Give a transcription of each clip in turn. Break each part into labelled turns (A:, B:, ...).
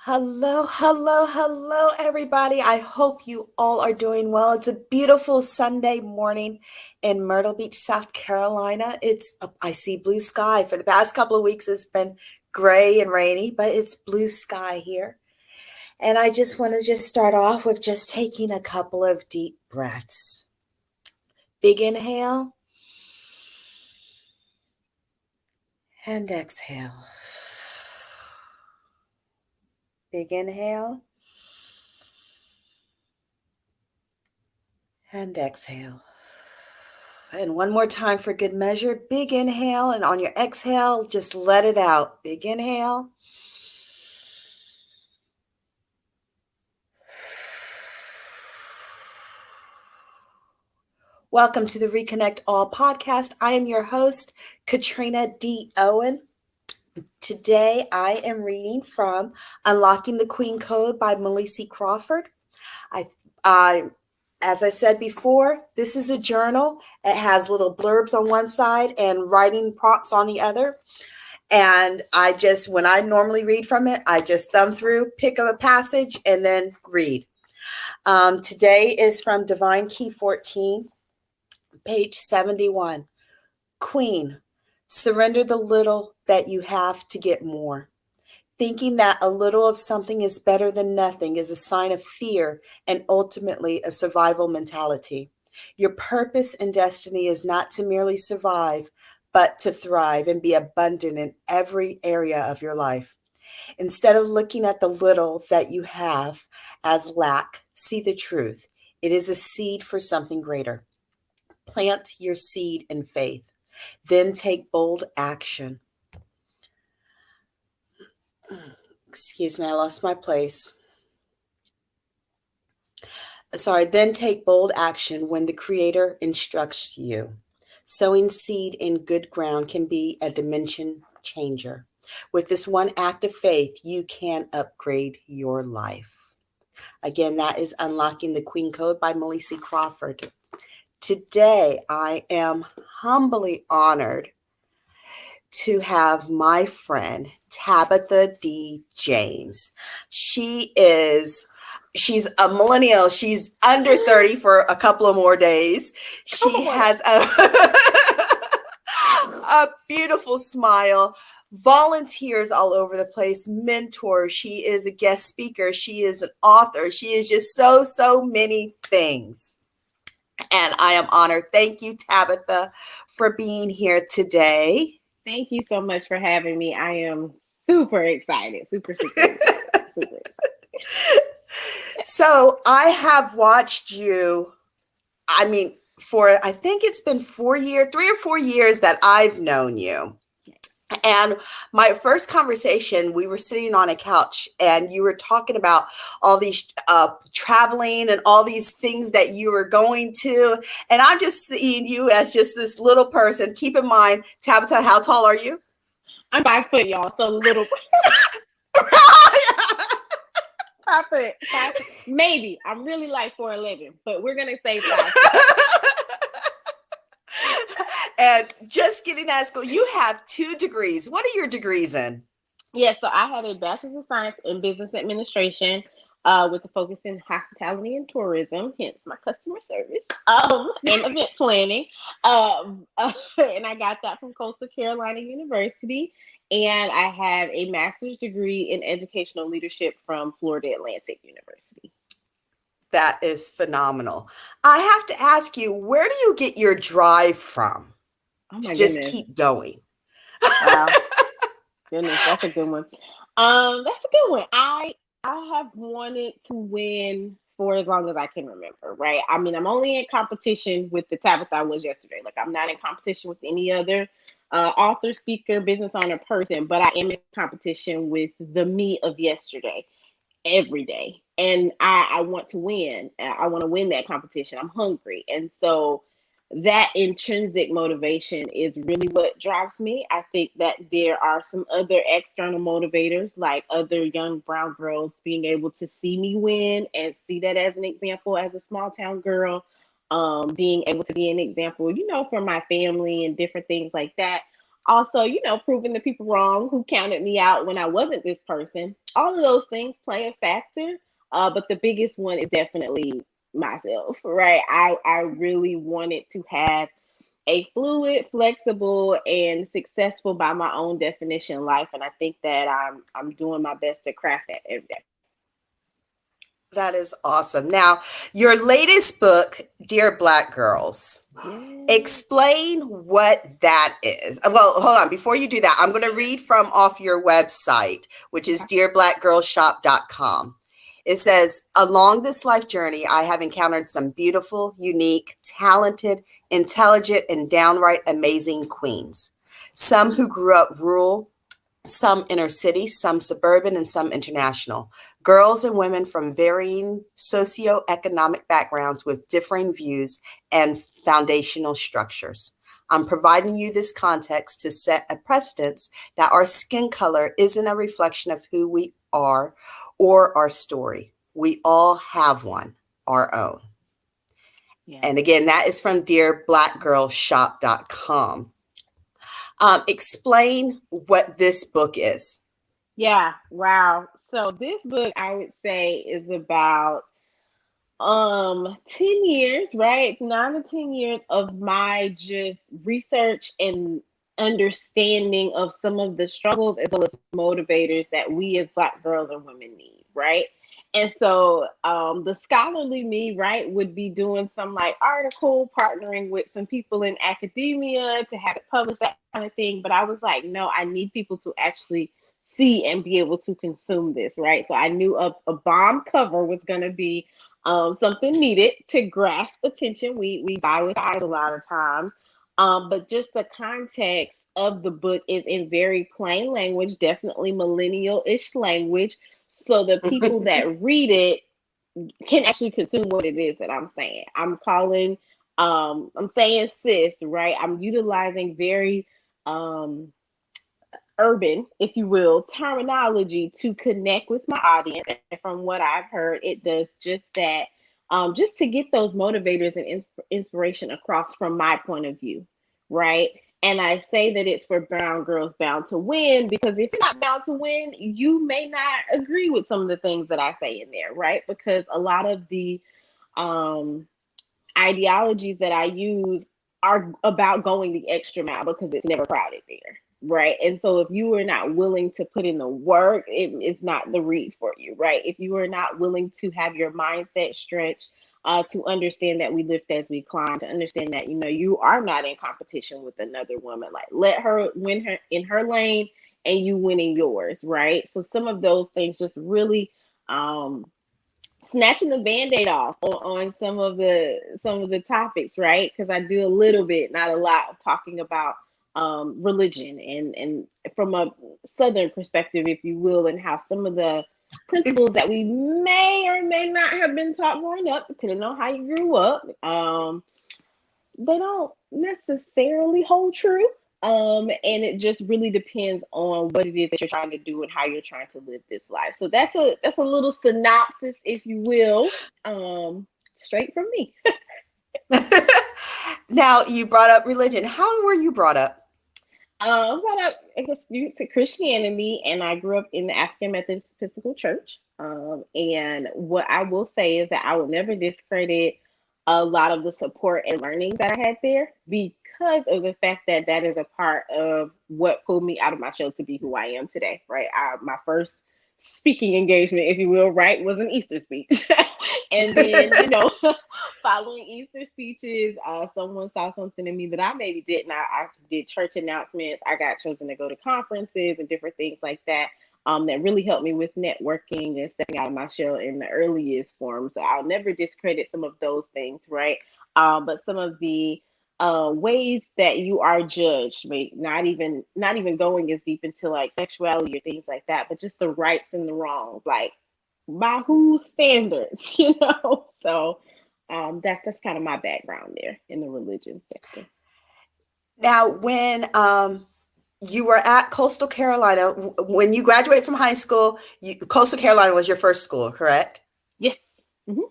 A: Hello, hello, hello, everybody. I hope you all are doing well. It's a beautiful Sunday morning in Myrtle Beach, South Carolina. I see blue sky. For the past couple of weeks, it's been gray and rainy, but it's blue sky here. And I just want to start off with just taking a couple of deep breaths. Big inhale and exhale. Big inhale and exhale. And one more time for good measure. Big inhale, and on your exhale, just let it out. Big inhale. Welcome to the Reconnect All podcast. I am your host, Katrina D. Owen. Today, I am reading from Unlocking the Queen Code by Melissa Crawford. As I said before, this is a journal. It has little blurbs on one side and writing prompts on the other. And when I normally read from it, I just thumb through, pick up a passage, and then read. Today is from Divine Key 14, page 71. Queen, surrender the little that you have to get more. Thinking that a little of something is better than nothing is a sign of fear and ultimately a survival mentality. Your purpose and destiny is not to merely survive, but to thrive and be abundant in every area of your life. Instead of looking at the little that you have as lack, see the truth. It is a seed for something greater. Plant your seed in faith, then take bold action. Excuse me, I lost my place. Then take bold action when the Creator instructs you. Sowing seed in good ground can be a dimension changer. With this one act of faith, you can upgrade your life. Again, that is Unlocking the Queen Code by Melissa Crawford. Today, I am humbly honored to have my friend, Tabitha D. James. She's a millennial. She's under 30 for a couple of more days. She has a beautiful smile, volunteers all over the place, mentor. She is a guest speaker. She is an author. She is just so many things. And I am honored. Thank you, Tabitha, for being here today.
B: Thank you so much for having me. I am super excited. Super excited.
A: So I have watched you, for I think it's been 3 or 4 years that I've known you. And my first conversation, we were sitting on a couch and you were talking about all these traveling and all these things that you were going to. And I'm just seeing you as just this little person. Keep in mind, Tabitha, how tall are you?
B: I'm 5 foot, y'all. So little. 5 foot. Maybe. I'm really like 4'11", but we're going to say 5 foot.
A: And just getting out of school, you have 2 degrees. What are your degrees in?
B: Yeah, so I have a Bachelor's of Science in Business Administration with a focus in hospitality and tourism, hence my customer service and event planning. And I got that from Coastal Carolina University. And I have a master's degree in educational leadership from Florida Atlantic University.
A: That is phenomenal. I have to ask you, where do you get your drive from?
B: Oh my
A: Just
B: goodness.
A: keep going.
B: Wow. Goodness, that's a good one. That's a good one. I have wanted to win for as long as I can remember, right? I mean, I'm only in competition with the Tabitha I was yesterday. Like, I'm not in competition with any other author, speaker, business owner person, but I am in competition with the me of yesterday every day. And I want to win. I want to win that competition. I'm hungry. And so that intrinsic motivation is really what drives me. I think that there are some other external motivators, like other young brown girls being able to see me win and see that as an example as a small town girl, being able to be an example, for my family and different things like that. Also, proving the people wrong who counted me out when I wasn't this person. All of those things play a factor. But the biggest one is definitely myself, right? I really wanted to have a fluid, flexible, and successful by my own definition life. And I think that I'm doing my best to craft that every day.
A: That is awesome. Now, your latest book, Dear Black Girls,
B: Yes.
A: explain what that is. Well, hold on. Before you do that, I'm going to read from off your website, which is
B: Okay.
A: dearblackgirlshop.com. It says, along this life journey, I have encountered some beautiful, unique, talented, intelligent, and downright amazing queens. Some who grew up rural, some inner city, some suburban, and some international. Girls and women from varying socioeconomic backgrounds with differing views and foundational structures. I'm providing you this context to set a precedence that our skin color isn't a reflection of who we are or our story. We all have one, our own.
B: Yeah.
A: And again, that is from dearblackgirlshop.com. Explain what this book is.
B: Yeah. Wow. So this book, I would say, is about 10 years, right? 9 to 10 years of my just research and understanding of some of the struggles as well as motivators that we as Black girls and women need, right? And so the scholarly me, right, would be doing some like article, partnering with some people in academia to have it published, that kind of thing. But I was like, no, I need people to actually see and be able to consume this, right? So I knew a bomb cover was going to be something needed to grasp attention. We buy with eyes a lot of times. But just the context of the book is in very plain language, definitely millennial-ish language. So the people that read it can actually consume what it is that I'm saying. I'm saying sis, right? I'm utilizing very um urban, if you will, terminology to connect with my audience. And from what I've heard, it does just that, just to get those motivators and inspiration across from my point of view, right? And I say that it's for brown girls bound to win because if you're not bound to win, you may not agree with some of the things that I say in there, right? Because a lot of the um, ideologies that I use are about going the extra mile because it's never crowded there. Right. And so if you are not willing to put in the work, it's not the read for you. Right. If you are not willing to have your mindset stretched, to understand that we lift as we climb, to understand that, you are not in competition with another woman. Like let her win her in her lane and you win in yours. Right. So some of those things just really, snatching the band-aid off on some of the topics, right? Because I do a little bit, not a lot, of talking about religion and from a southern perspective, if you will, and how some of the principles that we may or may not have been taught growing up, depending on how you grew up, they don't necessarily hold true. And it just really depends on what it is that you're trying to do and how you're trying to live this life. So that's a little synopsis, if you will, straight from me.
A: Now, you brought up religion. How were you brought up?
B: I was brought up, I guess, due to Christianity, and I grew up in the African Methodist Episcopal Church. And what I will say is that I will never discredit a lot of the support and learning that I had there because of the fact that that is a part of what pulled me out of my shell to be who I am today, right? My first speaking engagement, if you will, right, was an Easter speech. And then, following Easter speeches, someone saw something in me that I maybe didn't. I did church announcements. I got chosen to go to conferences and different things like that. That really helped me with networking and stepping out of my shell in the earliest form. So I'll never discredit some of those things, right? But some of the ways that you are judged, right? Not even going as deep into like sexuality or things like that, but just the rights and the wrongs, like by whose standards, So that's kind of my background there in the religion sector.
A: Now, when you were at Coastal Carolina, when you graduated from high school, Coastal Carolina was your first school, correct?
B: Yes. Mm-hmm.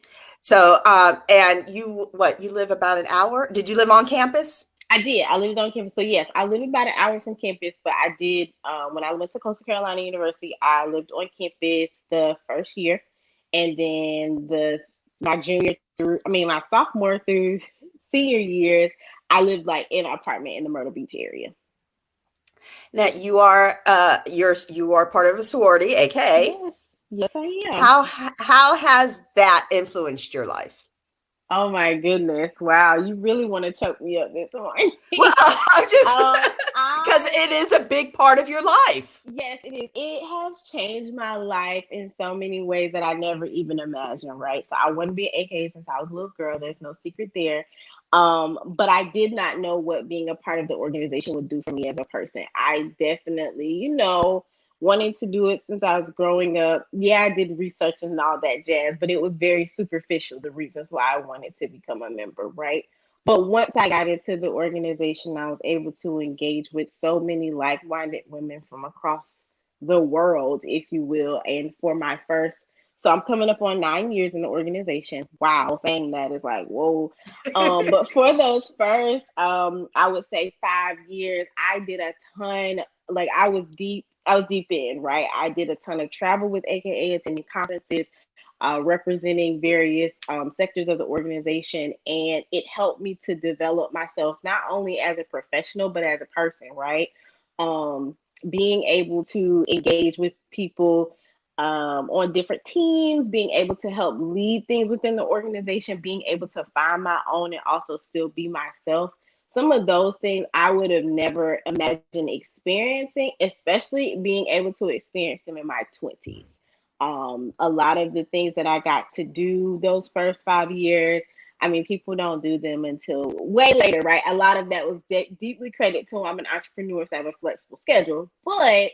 A: So, and you live about an hour? Did you live on campus?
B: I did. I lived on campus. So yes, I live about an hour from campus, but I did when I went to Coastal Carolina University, I lived on campus the first year, and then the my junior through my sophomore through senior years, I lived like in an apartment in the Myrtle Beach area.
A: Now you are part of a sorority, aka
B: Yes, yes, I am.
A: how has that influenced your life?
B: Oh my goodness! Wow, you really want to choke me up this morning.
A: Well, I'm just because
B: I
A: it is a big part of your life.
B: Yes, it is. It has changed my life in so many ways that I never even imagined, right? So I wanted to be an AK since I was a little girl. There's no secret there. But I did not know what being a part of the organization would do for me as a person. I definitely, wanting to do it since I was growing up. Yeah, I did research and all that jazz, but it was very superficial, the reasons why I wanted to become a member, right? But once I got into the organization, I was able to engage with so many like minded women from across the world, if you will. And for my first, so I'm coming up on 9 years in the organization. Wow, saying that is like, whoa. But for those first, I would say 5 years, I did a ton, like I was deep in, right? I did a ton of travel with AKA, attending conferences, representing various sectors of the organization. And it helped me to develop myself not only as a professional, but as a person, right? Um, Being able to engage with people on different teams, being able to help lead things within the organization, being able to find my own and also still be myself. Some of those things I would have never imagined experiencing, especially being able to experience them in my 20s. A lot of the things that I got to do those first 5 years, I mean, people don't do them until way later, right? A lot of that was deeply credit to I'm an entrepreneur, so I have a flexible schedule. But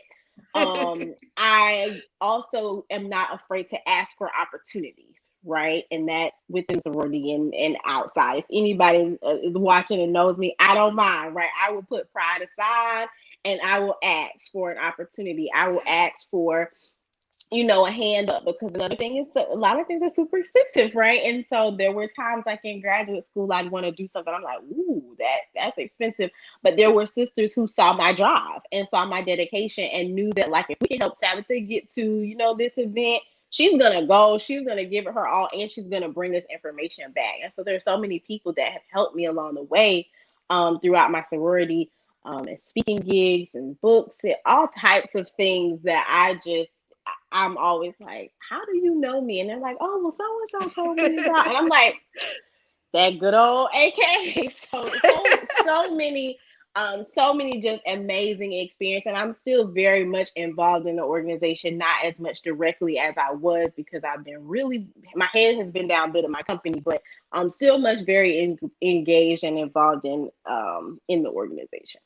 B: I also am not afraid to ask for opportunities, right? And that's within sorority and outside. If anybody is watching and knows me, I don't mind, right? I will put pride aside and I will ask for an opportunity. I will ask for a hand up, because another thing is that a lot of things are super expensive, right? And so there were times like in graduate school, I'd want to do something. I'm like, ooh, that's expensive. But there were sisters who saw my drive and saw my dedication and knew that like if we can help Tabitha get to, this event, she's gonna go, she's gonna give it her all, and she's gonna bring this information back. And so there's so many people that have helped me along the way throughout my sorority, and speaking gigs and books and all types of things that I'm always like, how do you know me? And they're like, oh, well, so and so told me about. And I'm like, that good old AK. So many just amazing experience. And I'm still very much involved in the organization, not as much directly as I was, because I've been my head has been down building my company, but I'm still much very engaged and involved in the organization.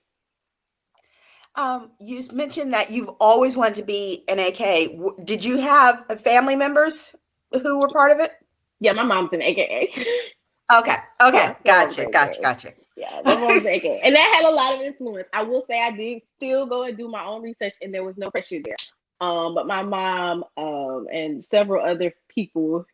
A: You mentioned that you've always wanted to be an AK. Did you have family members who were part of it?
B: Yeah, my mom's an AKA.
A: Okay.
B: Yeah,
A: Gotcha.
B: yeah, my mom's an AKA. And that had a lot of influence. I will say I did still go and do my own research, and there was no pressure there. But my mom and several other people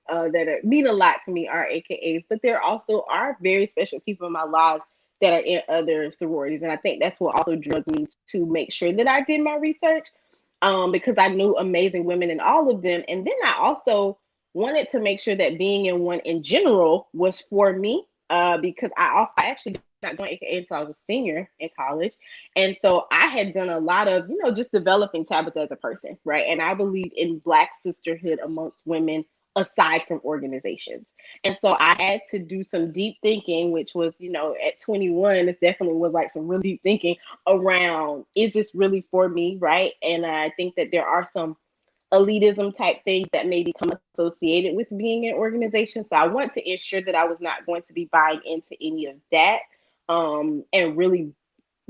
B: mean a lot to me are AKAs, but there also are very special people in my lives that are in other sororities. And I think that's what also drove me to make sure that I did my research, because I knew amazing women in all of them. And then I also wanted to make sure that being in one in general was for me, because I actually did not join AKA until I was a senior in college. And so I had done a lot of, just developing Tabitha as a person, right? And I believe in Black sisterhood amongst women aside from organizations. And so I had to do some deep thinking, which was, at 21, this definitely was like some really deep thinking around, is this really for me, right? And I think that there are some elitism type things that may become associated with being in organizations. So I want to ensure that I was not going to be buying into any of that, and really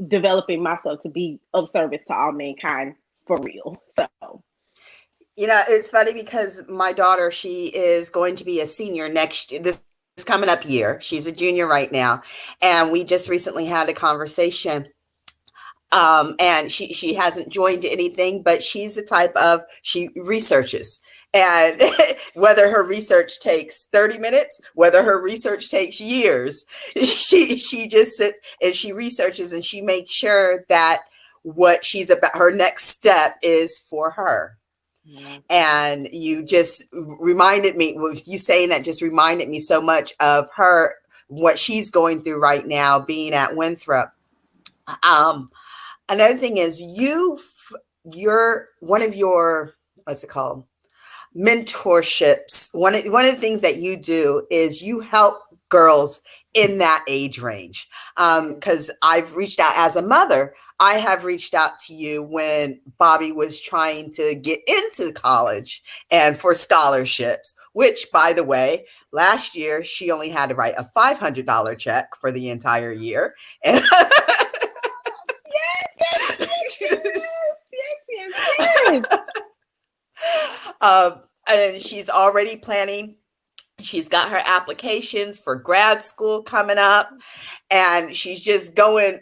B: developing myself to be of service to all mankind for real. So
A: It's funny because my daughter, she is going to be a senior this coming up year. She's a junior right now. And we just recently had a conversation. And she hasn't joined anything, but she's the type of, she researches. And whether her research takes 30 minutes, whether her research takes years, she just sits and she researches and she makes sure that what she's about, her next step is for her.
B: Yeah.
A: And you just reminded me, with you saying that, just reminded me so much of her, what she's going through right now, being at Winthrop. Another thing is you're one of your, what's it called, mentorships. One of the things that you do is you help girls in that age range. Because I've reached out as a mother. I have reached out to you when Bobby was trying to get into college and for scholarships, which, by the way, last year she only had to write a $500 check for the entire year. And
B: Yes.
A: And she's already planning. She's got her applications for grad school coming up, and she's just going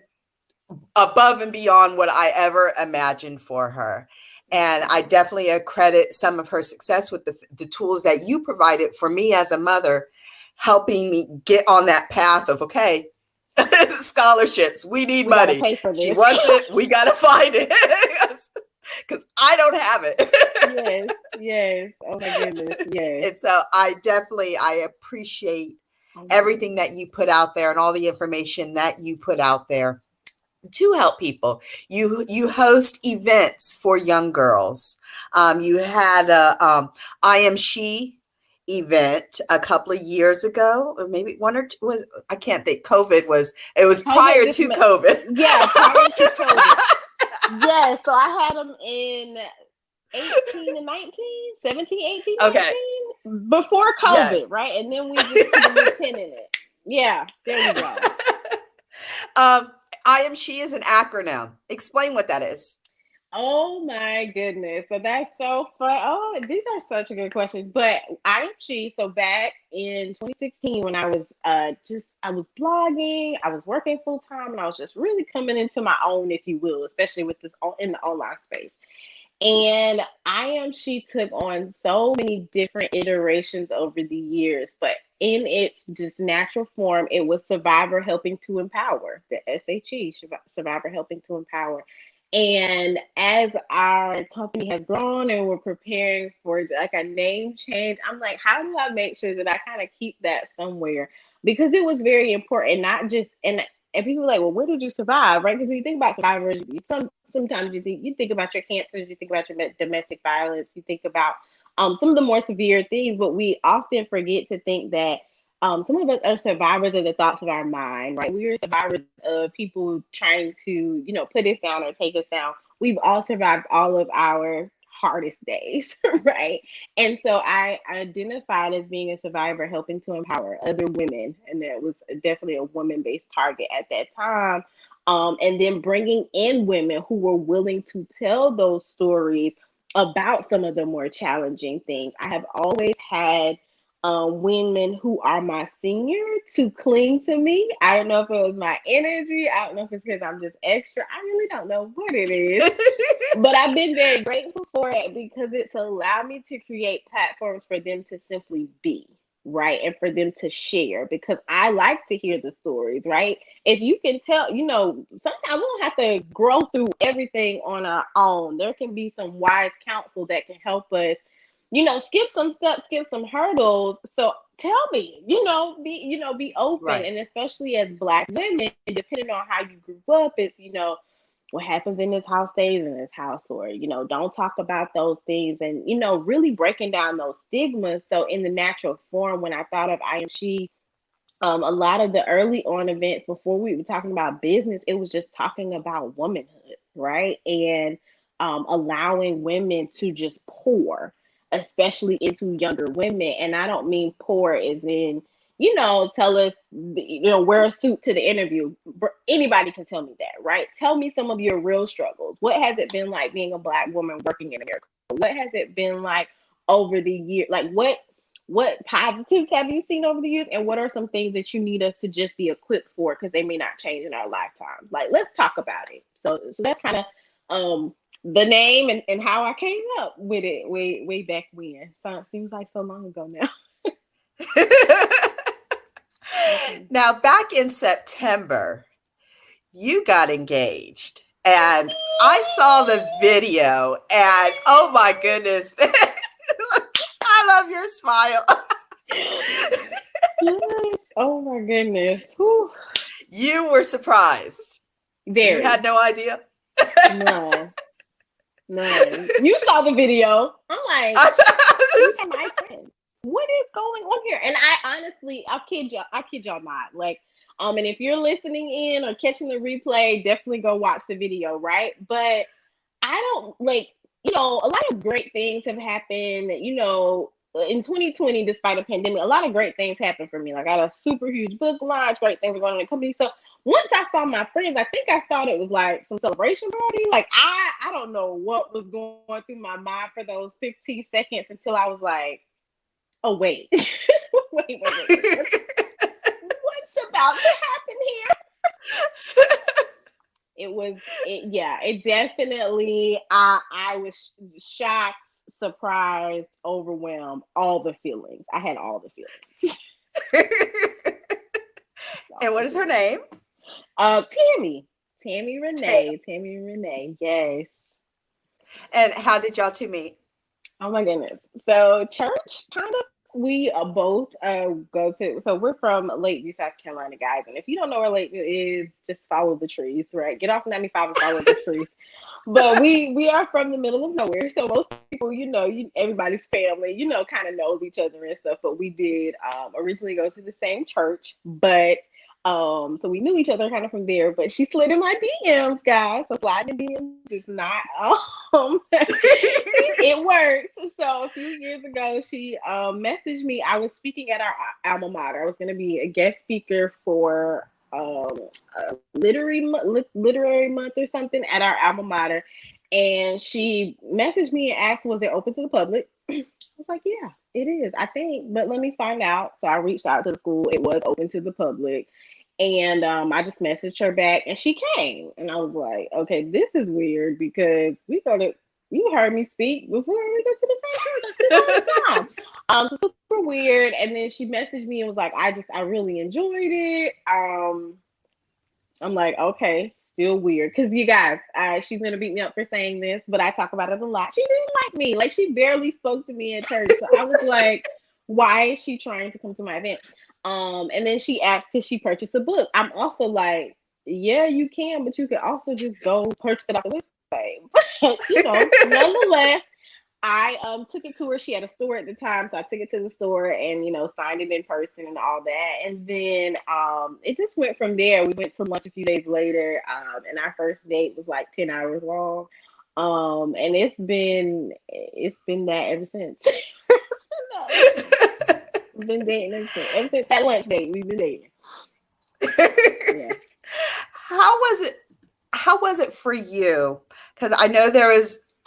A: above and beyond what I ever imagined for her. And I definitely accredit some of her success with the tools that you provided for me as a mother, helping me get on that path of, okay, scholarships, we need money.
B: Pay for this.
A: She wants it, we got to find it. Because I don't have
B: it. Yes. Oh my goodness. Yes.
A: And so I appreciate everything that you put out there and all the information that you put out there to help people. You host events for young girls. You had a I Am She event a couple of years ago, or maybe one or two, I can't think. It was prior to COVID.
B: Yeah, prior to COVID. Yeah, so I had them in 18 and 19, 17, 18, 19, before COVID, yes. Right? And then we just put a pin in it. Yeah, there you go.
A: I Am She is an acronym. Explain what that is.
B: Oh my goodness. So that's so fun. Oh, these are such good questions. But I Am She, so back in 2016 when I was I was blogging, I was working full time, and I was just really coming into my own, if you will, especially with this in the online space. And I Am She took on so many different iterations over the years, but in its just natural form, it was Survivor Helping to Empower, the SHE, Survivor Helping to Empower. And as our company has grown and we're preparing for like a name change, I'm like, how do I make sure that I kind of keep that somewhere? Because it was very important, not just, and people are like, well, where did you survive, right? Because when you think about survivors, sometimes you think about your cancers, you think about your domestic violence, you think about some of the more severe things, but we often forget to think that some of us are survivors of the thoughts of our mind, right? We are survivors of people trying to, put us down or take us down. We've all survived all of our hardest days, right? And so I identified as being a survivor helping to empower other women. And that was definitely a woman-based target at that time. And then bringing in women who were willing to tell those stories about some of the more challenging things. I have always had women who are my senior to cling to me. I don't know if it was my energy. I don't know if it's because I'm just extra. I really don't know what it is. But I've been very grateful for it because it's allowed me to create platforms for them to simply be, right? And for them to share, because I like to hear the stories, right? If you can tell, sometimes we don't have to grow through everything on our own. There can be some wise counsel that can help us, skip some steps, skip some hurdles. So tell me, be open. Right. And especially as Black women, depending on how you grew up, it's, what happens in this house stays in this house, or, don't talk about those things, and, really breaking down those stigmas. So in the natural form, when I thought of I Am She, a lot of the early on events before we were talking about business, it was just talking about womanhood, right? And allowing women to just pour, especially into younger women. And I don't mean pour as in, tell us, wear a suit to the interview. Anybody can tell me that, right? Tell me some of your real struggles. What has it been like being a Black woman working in America? What has it been like over the years? Like what positives have you seen over the years? And what are some things that you need us to just be equipped for? Because they may not change in our lifetime. Like, let's talk about it. So that's kind of the name and how I came up with it way back when. So it seems like so long ago now. Mhm.
A: Now, back in September, you got engaged. And I saw the video, and oh my goodness, I love your smile.
B: Yes. Oh my goodness. Whew.
A: You were surprised. You
B: Very.
A: had no idea.
B: None. None. You saw the video. I'm like, these are my friends. What is going on here? And I honestly, I kid y'all not. Like, and if you're listening in or catching the replay, definitely go watch the video, right? But I don't like, a lot of great things have happened, in 2020, despite a pandemic, a lot of great things happened for me. Like, I got a super huge book launch, great things are going on in the company. So once I saw my friends, I think I thought it was like some celebration party. Like, I don't know what was going through my mind for those 15 seconds until I was like, oh, wait. wait. What's about to happen here? It definitely, I was shocked, surprised, overwhelmed, all the feelings. I had all the feelings.
A: And what is her name?
B: Tammy Renee. Yes.
A: And how did y'all two meet?
B: Oh my goodness. So church, kind of. We both go to. So we're from Lakeview, South Carolina, guys. And if you don't know where Lakeview is, just follow the trees, right? Get off 95 and follow the trees. But we are from the middle of nowhere, so most people, everybody's family, kind of knows each other and stuff. But we did originally go to the same church, but so we knew each other kind of from there. But she slid in my DMs, guys. So sliding in DMs is not it works. So a few years ago, she messaged me. I was speaking at our alma mater. I was going to be a guest speaker for literary month or something at our alma mater, and she messaged me and asked, was it open to the public? I was like, yeah, it is, I think, but let me find out. So I reached out to the school. It was open to the public, and I just messaged her back, and she came, and I was like, okay, this is weird, because you heard me speak before we go to the same church. I speak all the time. So super weird. And then she messaged me and was like, I really enjoyed it. I'm like, okay, still weird. Because you guys, she's going to beat me up for saying this, but I talk about it a lot. She didn't like me. Like, she barely spoke to me at church. So I was like, why is she trying to come to my event? And then she asked, could she purchase a book? I'm also like, yeah, you can, but you can also just go purchase it off the website. Nonetheless, I took it to her. She had a store at the time, so I took it to the store and signed it in person and all that. And then it just went from there. We went to lunch a few days later, and our first date was like 10 hours long. And it's been that ever since. We've been dating ever since. Ever since that lunch date, we've been dating. Yeah.
A: How was it for you? Because I know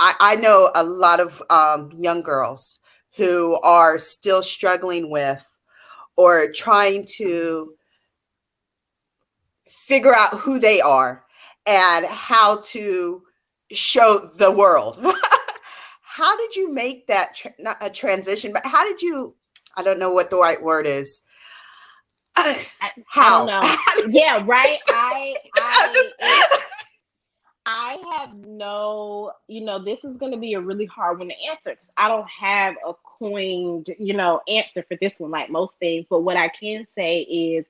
A: I know a lot of young girls who are still struggling with or trying to figure out who they are and how to show the world. How did you make that, not a transition, but how did you, I don't know what the right word is. How?
B: I don't know. Yeah, right. I have no, this is going to be a really hard one to answer because I don't have a coined, answer for this one like most things. But what I can say is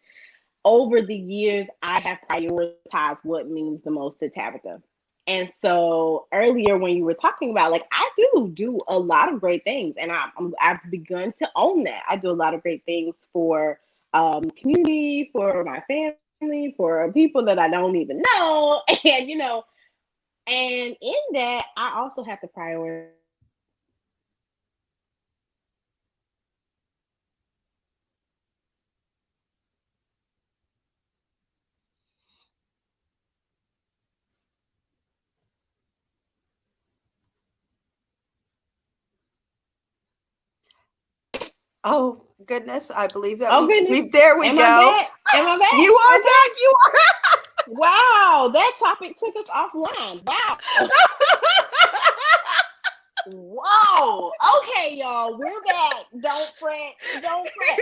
B: over the years, I have prioritized what means the most to Tabitha. And so earlier when you were talking about, like, I do a lot of great things, and I've begun to own that. I do a lot of great things for community, for my family, for people that I don't even know, and in that, I also have to prioritize.
A: Oh goodness, I believe that
B: Oh goodness,
A: there we
B: am
A: go.
B: I back? Am I back?
A: You are
B: Okay.
A: back. You are.
B: Wow, that topic took us offline. Wow. Whoa. Okay, y'all. We're back. Don't fret. Don't fret.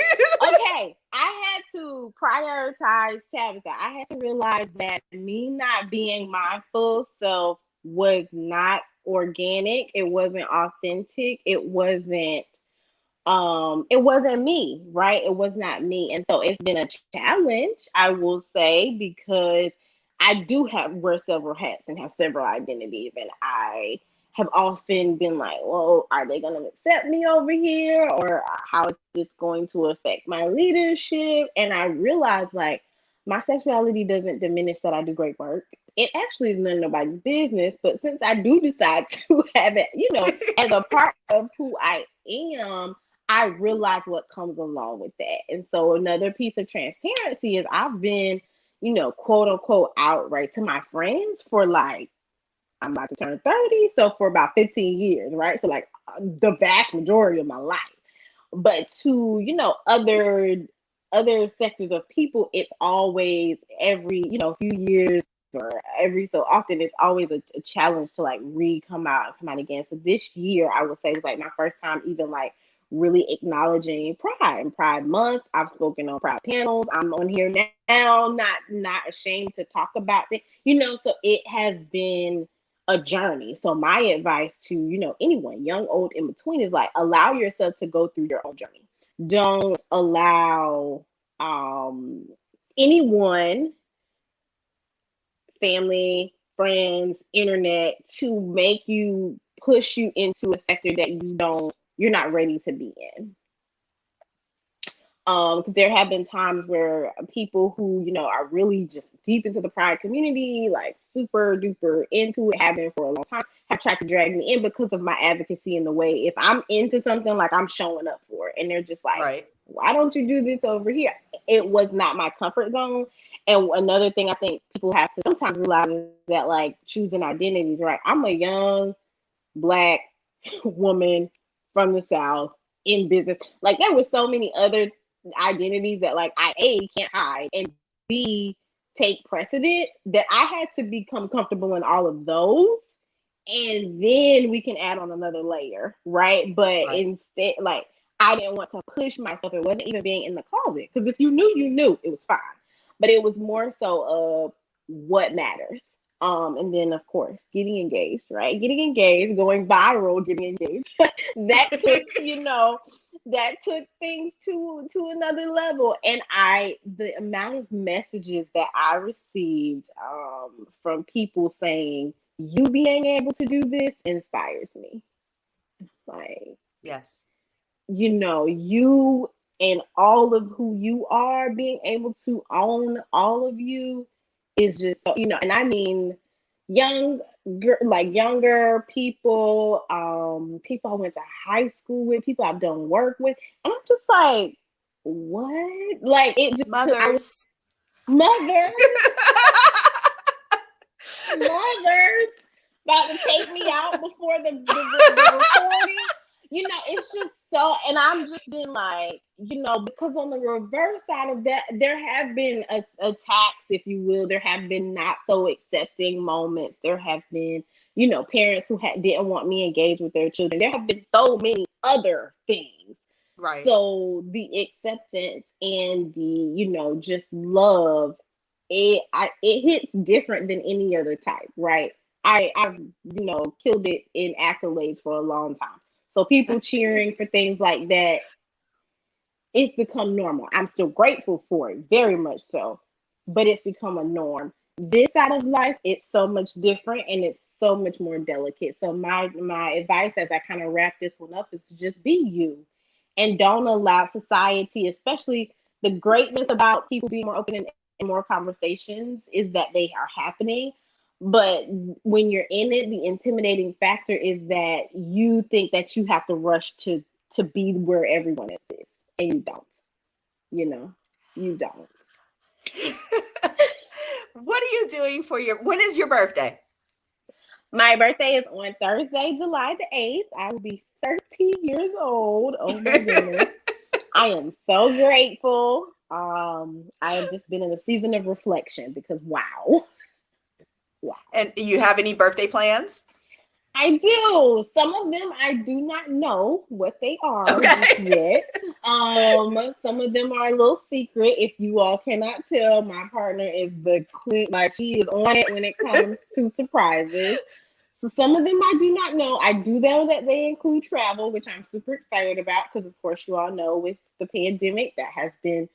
B: Okay. I had to prioritize Tabitha. I had to realize that me not being my full self was not organic. It wasn't authentic. It wasn't me, right? It was not me. And so it's been a challenge, I will say, because I do wear several hats and have several identities. And I have often been like, well, are they going to accept me over here? Or how is this going to affect my leadership? And I realized like my sexuality doesn't diminish that I do great work. It actually is none of nobody's business. But since I do decide to have it, as a part of who I am, I realize what comes along with that. And so another piece of transparency is I've been, quote unquote, outright to my friends for like, I'm about to turn 30. So for about 15 years, right? So like the vast majority of my life. But to, other sectors of people, it's always every, few years or every so often, it's always a challenge to like come out again. So this year, I would say was like my first time even like really acknowledging Pride and Pride Month. I've spoken on Pride panels. I'm on here now, not ashamed to talk about it. So it has been a journey. So my advice to, anyone, young, old, in between, is like allow yourself to go through your own journey. Don't allow anyone, family, friends, internet, to make you push you into a sector that you're not ready to be in. Because there have been times where people who, are really just deep into the Pride community, like super duper into it, have been for a long time, have tried to drag me in because of my advocacy in the way. If I'm into something, like I'm showing up for it. And they're just like,
A: Right.
B: why don't you do this over here? It was not my comfort zone. And another thing I think people have to sometimes realize is that like choosing identities, right? I'm a young Black woman from the South in business. Like there were so many other identities that like I can't hide, and B take precedent, that I had to become comfortable in all of those, and then we can add on another layer, right? But
A: Right.
B: instead, like I didn't want to push myself. It wasn't even being in the closet, because if you knew, it was fine. But it was more so of what matters. And then of course getting engaged, right? Getting engaged, going viral, getting engaged. that took, that took things to another level. And the amount of messages that I received from people saying, you being able to do this inspires me. Like,
A: Yes.
B: you and all of who you are, being able to own all of you is just, and I mean younger people, people I went to high school with, people I've done work with, and I'm just like, what? Like it just
A: Mothers.
B: mothers, mothers about to take me out before the recording. It's just so, and I'm just been like, because on the reverse side of that, there have been attacks, if you will. There have been not so accepting moments. There have been, parents who didn't want me engaged with their children. There have been so many other things.
A: Right.
B: So the acceptance and the, just love, it hits different than any other type, right? I've killed it in accolades for a long time. So people cheering for things like that, it's become normal. I'm still grateful for it, very much so, but it's become a norm. This side of life, it's so much different and it's so much more delicate. So my advice as I kind of wrap this one up is to just be you, and don't allow society, especially the greatness about people being more open and more conversations is that they are happening. But when you're in it, the intimidating factor is that you think that you have to rush to be where everyone else is, and you don't. You don't.
A: What are you doing for when is your birthday?
B: My birthday is on Thursday, July the 8th. I will be 30 years old. Oh my goodness. I am so grateful. I have just been in a season of reflection because wow.
A: And do you have any birthday plans?
B: I do. Some of them I do not know what they are just
A: Okay.
B: yet. Some of them are a little secret. If you all cannot tell, my partner is the queen. Like, she is on it when it comes to surprises. So some of them I do not know. I do know that they include travel, which I'm super excited about because, of course, you all know with the pandemic that has been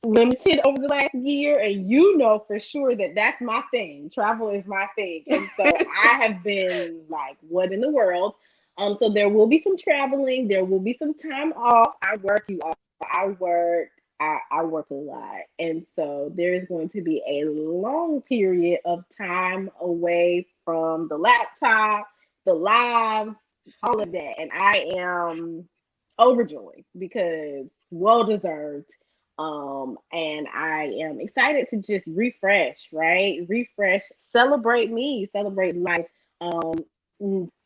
B: limited over the last year, and you know for sure that that's my thing. Travel is my thing, and so I have been like, what in the world? So there will be some traveling, there will be some time off. I work, you all, I work a lot, and so there is going to be a long period of time away from the laptop, the live, all of that, and I am overjoyed because well deserved. And I am excited to just refresh, right? Refresh, celebrate me, celebrate life. Um,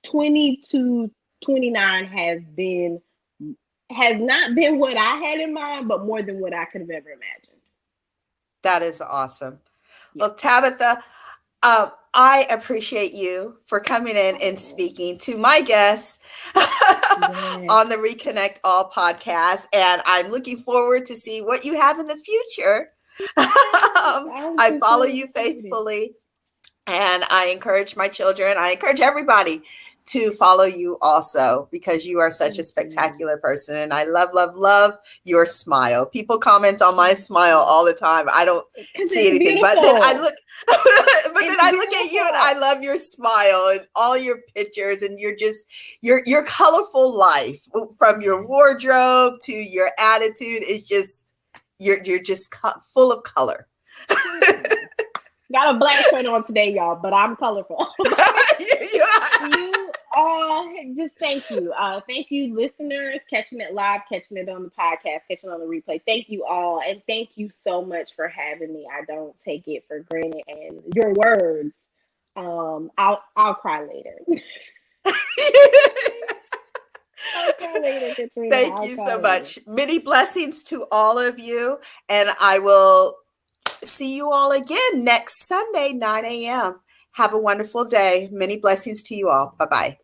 B: 20 to 29 has not been what I had in mind, but more than what I could have ever imagined.
A: That is awesome.
B: Yeah.
A: Well, Tabitha, I appreciate you for coming in and speaking to my guests
B: Yes.
A: on the Reconnect All podcast. And I'm looking forward to see what you have in the future.
B: I'm
A: I follow
B: super
A: you
B: excited.
A: faithfully, and I encourage my children, I encourage everybody to follow you also, because you are such a
B: Thank you.
A: spectacular person. And I love, love, love your smile. People comment on my
B: Thank
A: smile
B: you.
A: all the time. I don't
B: Because
A: see
B: it's
A: anything, but then I
B: beautiful.
A: look, but then
B: It's
A: I look at you and I
B: beautiful.
A: love your smile and all your pictures, and you're just your colorful life, from your wardrobe to your attitude is just you're just full of color.
B: Thank you. Got a black shirt on today, y'all, but I'm colorful. You just thank you. Thank you, listeners, catching it live, catching it on the podcast, catching it on the replay. Thank you all, and thank you so much for having me. I don't take it for granted, and your words. I'll cry later. I'll cry later, Katrina.
A: Thank
B: I'll
A: you
B: cry
A: so
B: later.
A: much. Many blessings to all of you. And I will see you all again next Sunday, 9 a.m. Have a wonderful day. Many blessings to you all. Bye bye.